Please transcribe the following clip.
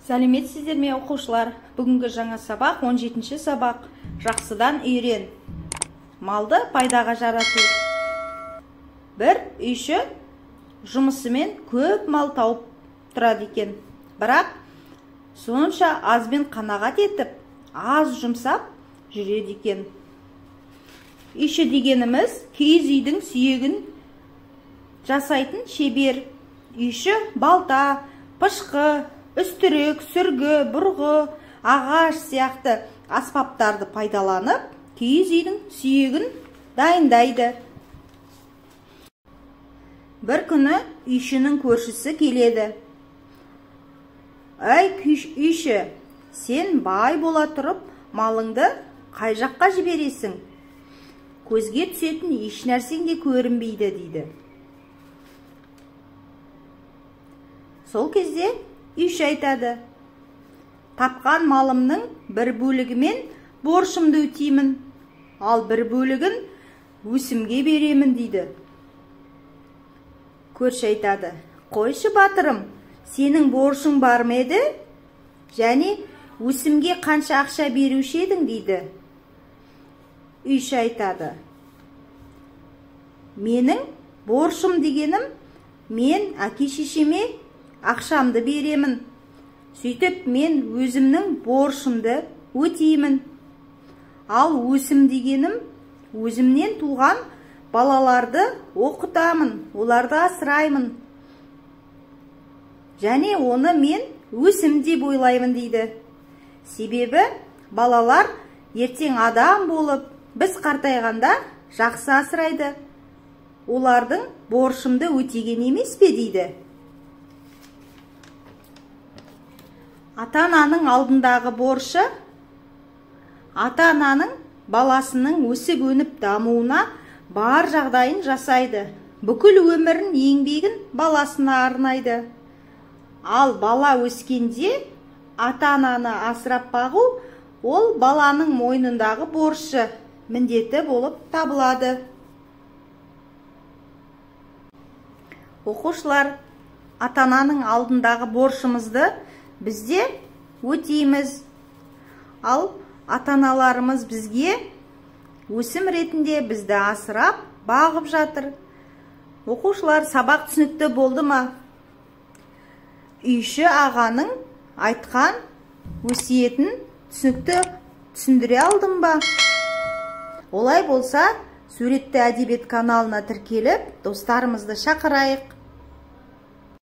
Сәлеметсіздер ме оқушылар? Бүгінгі жаңа сабақ 17-ші сабақ. Жақсыдан үйрен. Малды пайдаға жарату. Бір үйші жұмысымен көп мал тауып тұрады екен. Бірақ сонша азбен қанағат етіп, аз жұмсап жүреді екен. Үйші дегеніміз киіз үйдің сүйегін жасайтын шебер. Үйші балта, пышқы, үстірік, сүргі, бұрғы, ағаш сияқты аспаптарды пайдаланып, киіз үйдің сүйегін дайындайды. Бір күні үйшінің көршісі келеді. Әй үйші, сен бай бола тұрып, малыңды қай жаққа жібересің? Көзге түсетін еш нәрсең де көрінбейді дейді. Сол кезде үйші айтады: тапқан малымның бір бөлігімен борышымды өтеймін, ал бір бөлігін өсімге беремін дейді. Көрші айтады: қойшы батырым, сенің борышың бар ма еді? Және өсімге қанша ақша беруші едің дейді. Үйші айтады: менің борышым дегенім, мен әке-шешеме ақшамды беремін. Сөйтіп мен өзімнің борышымды өтеймін. Ал өсім дегенім, өзімнен туған балаларды оқытамын, оларды асыраймын. Және оны мен өсім деп ойлаймын дейді. Себебі балалар ертең адам болып, біз қартайғанда жақсы асырайды. Олардың борышымды өтеген емес пе дейді. Ата-ананың алдындағы борышы, ата-ананың баласының өсіп өніп дамуына бар жағдайын жасайды. Бүкіл өмірін, еңбегін баласына арнайды. Ал бала өскенде ата-ананы асырап бағу, ол баланың мойнындағы борышы, міндеті болып табылады. Оқушылар, ата-ананың алдындағы борышымызды бізде өтейміз. Ал ата-аналарымыз бізге өсім ретінде бізді асырап, бағып жатыр. Оқушылар, сабақ түсінікті болды ма? Үйші ағаның айтқан өсиетін түсінікті түсіндіре алдым ба? Олай болса, Суретті әдебиет каналына тіркеліп, достарымызды шақырайық.